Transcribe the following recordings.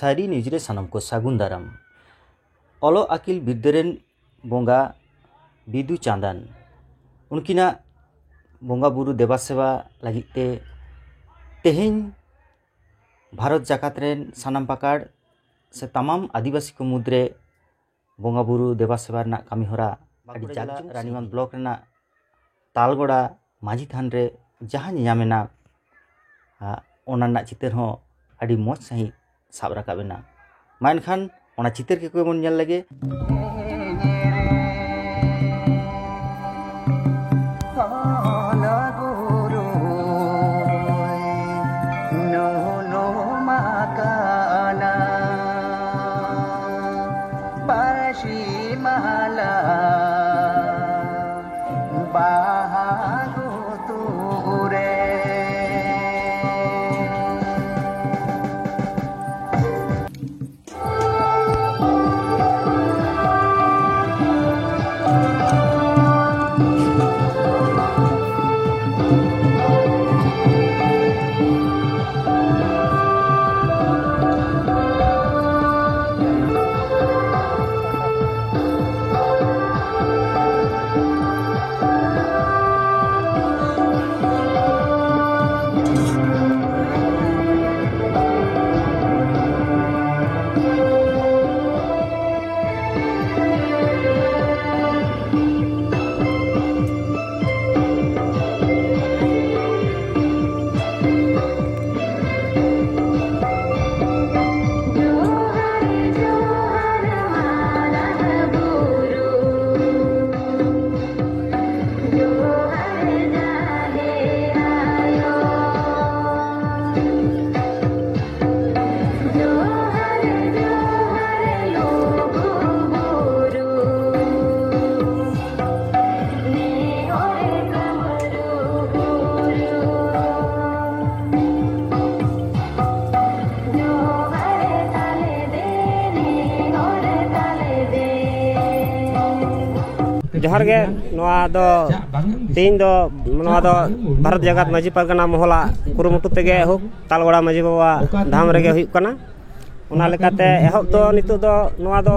सारी निजरे सानम को सागुन दाराम ओलो आकिल बिरदेरेन बोंगा बिदु चांदान उनकिना बोंगा बुरु देवा सेवा लगिते तेहेन भारत जाकात रेन सानाम पाकाड़ से तमाम आदिवासी को मुद्रे बोंगा बुरु देवा सेवा ना कमी होरा रानीगंज ब्लॉक रेना तालगोड़ा माझी थान रे जहाँ ᱧᱟᱢᱮᱱᱟ ओना ना चितर हो अड़ी मौज सही साब राकाबेना मा एनखान ओना चितर के कोई बन ñel लगे जोहार गे तीन भारत जगत माझी पारगना मोहला कुरुमुटु तेगे हुक तालगोड़ा माझी बाबा धाम रेगे हुई कना उना लेकाते एहब दो नितु दो नोआ दो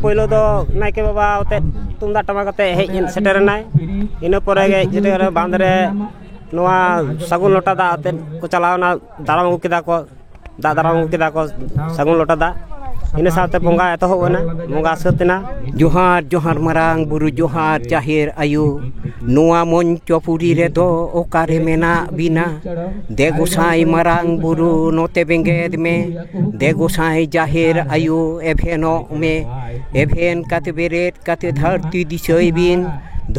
पहिलो दो नायके बाबा ओते तुमदा टमाक ते हेज सेटेरनाय इना परे गे जेटे बांधरे नोआ सागुन लोटा दा ओते को चलावना दाराम अगु केदा को दा दाराम अगु केदा को सागुन लोटा दा इन साथे बोंगा एतहोबना बोंगा सतना जोहार जोहार मारांग बुरु जोहार जाहिर आयु नोआ मंचपुरी रे दो ओकारे मेना बिना देगोसाई मारांग बुरु नोते बेंगेद में देगोसाई जाहिर आयु एभेनो में एभेन काते बेरेट काते धरती दिसई बिन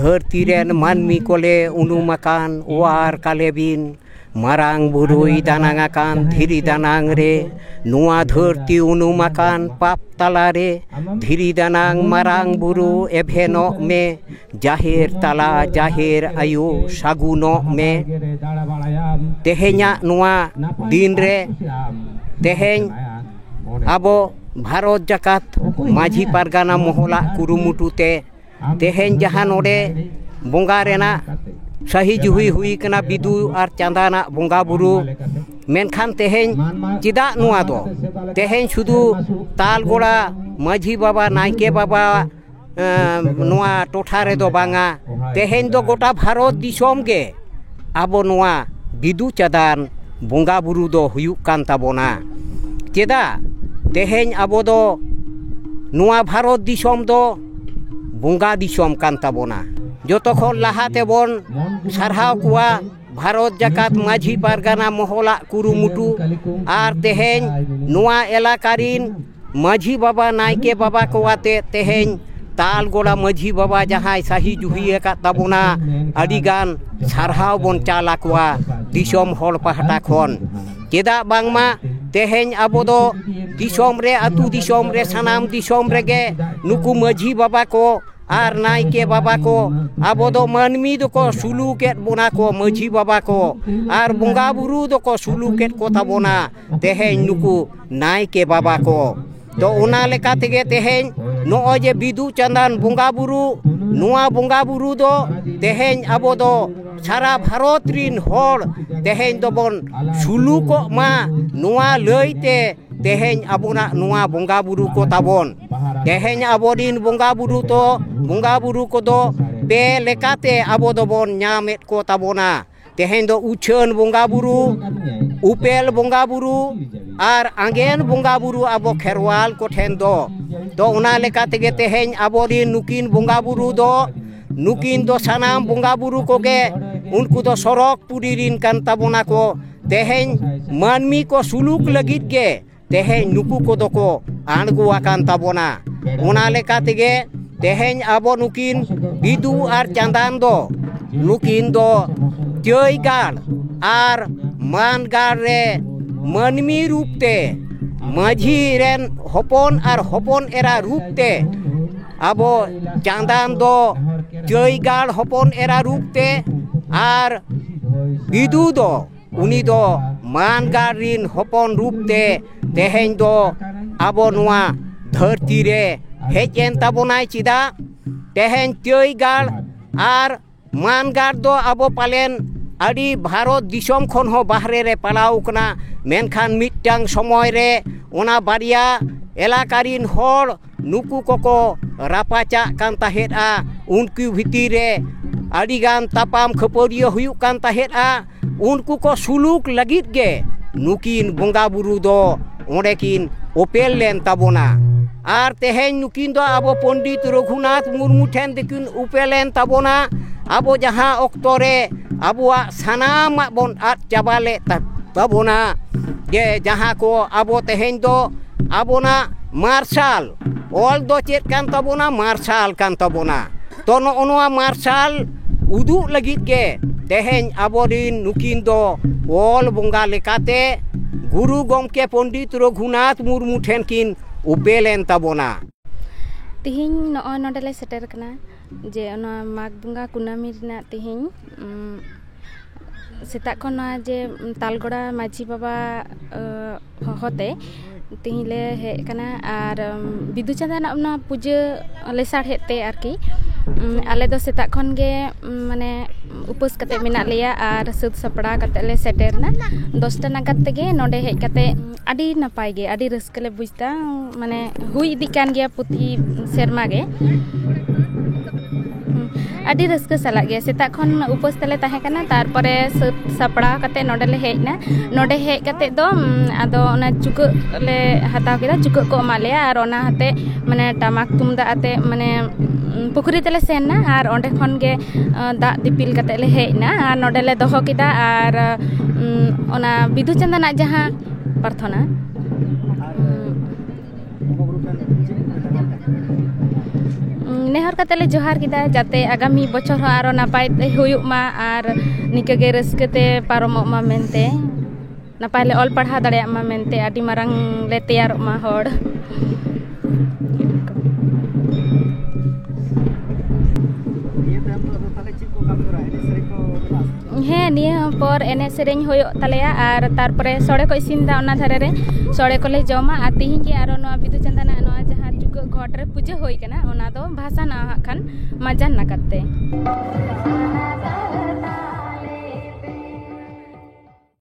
धरती रेन मानमी कोले उनुमाकान वार काले बिन मारांग बुरुई दानांगाकान धीरी दानांग रे नुआ धरती उनुमाकान पाप तला रे धीरी दानांग मारांग बुरु एभेनो में जाहिर तला जाहिर आयु सागुनो में तेहेnya नुआ दिन रे तेहेñ आबो भारत जाकात माझी पारगाना मोहला कुरुमुटुते तेहेñ जहां नोडे बोंगा रेना सही जुही हुई कना बिदु और चांदाना बोंगा बुरु मेनखान तेहेñ चिदा नुआ दो तेहेñ शुधु तालगोड़ा माझी बाबा नायके बाबा नुआ टोठा रे दो बांगा तेहेñ दो गोटा भारत दिसोम गे आबो नुआ बिदु चादान बोंगा बुरु दो हुयुक कान ताबोना चेदा तेहेñ आबो दो नुआ भारत दिसोम दो बोंगा दिसोम कान ताबोना जोतो खन लाहाते बोन सारहाव कुआ भारत जाकात माझी पारगाना मोहला कुरुमुटु आर तेहेñ नुआ एलाकारिन माझी बाबा नायके बाबा कोआते तेहेñ तालगोड़ा माझी बाबा जहां सही जुही का ताबोना अडिगान सारहाव बोन चाला कुआ दिसोम हल पहाटा खन चेदा बांगमा तेहेñ आबो दो दिसोम रे अतु दिसोम रे सनाम दिसोम रेगे नुकु माझी बाबा को आर नायके बाबा को आबो दो मानमी दो को सुलुकेट बोना को माझी बाबा को आर बोंगा बुरु दो को सुलुकेट को ताबोना तेहेñ नुकु नायके बाबा को तो उना लेका तेगे तेहेñ नो जे बिदु चांदान बोंगा बुरु नुआ बोंगा बुरु दो तेहेñ आबो दो सारा भारत रिन होर तेहेñ दो बोन सुलुको मा नुआ लइते teheny abona nuwa bonga buru ko tabon teheny abodin bonga buru to bonga buru ko do pe lekate abodobon nyamet ko tabona teheny do ucheun bonga buru upel bonga buru ar angen bonga buru abo kherwal ko then do ona lekate ge teheny abodin nukin bonga buru do nukin do sanam bonga buru ko ge unku do sorok pudirin kan tabona ko teheny manmi ko suluk lagit ge teheny nuku ko do ko anggu akan tabona ona lekate ge teheny abo nukin bidu ar chandan do nukin do joy gal ar man gal re manmi rupte माझी ren hopon ar hopon era rupte abo chandan do joy gal hopon era rupte ar bidu do uni do man garin hopon rupte teheny do abo nuwa dharti re hejen tabonai chida teheny joy gal ar man gar do abo palen adi bharot disom khon ho bahre re palau kana menkhan mitang somoy re ona baria elakarin hor nuku koko rapaca kan tahet a unku bhitire adi gan tapam khaporio huyuk kan tahet a unku ko suluk lagit ge nukin bonga buru do ondekin opel len tabona ar teheny nukin do abo Pondit Raghunath Murmu then dekin upelen tabona abo jaha oktore abuak sanama bon at jabale tabona ge jaha ko abo teheny do abona marshal ol do chet kan tabona marshal kan tabona tono onwa marshal udu lagit ge teheny abodin nukin do ol bonga lekate guru gomke Pondit Raghunath Murmu then kin upelen tabona tihing no nodele seter kana je ona mag bunga kunami rina tihing setak kona je talgoda maji baba hote tihing le he kana ar bidu chandan ona puja lesar hete arki ale do setak khon ge mane upos kate menak leya ar sud sapra kate le seter na 10 nagat tege node hej kate adi napai ge adi raska le bujta mane hui idikan ge puti serma ge adi raska salak ge setak khon upos tele tahe kana tarpore sud sapra kate node le hej na node hej kate do ado ona cukuk le hataw keda cukuk ko emale ar ona hate mane tamak tumda ate mane pukuri tele sen na ar onde khon ge dak dipil kate le hej na ar node le doho keda ar ona bidu chandanak jaha parthona nehor kate le johar kida jate agami bochor ho aro napai te huyuk ma ar nika ge raska te paromok ma mente napai le ol padha dareyak ma mente adi marang le teyarok ma hor he niya por ene sereng hoyok taleya ar tarpore sore ko isin da ona dhare re sore ko le joma ar tihin ki aro no bidu chandana no jaha jugo ghot re puja hoi kana ona do bhasa na khan majan na katte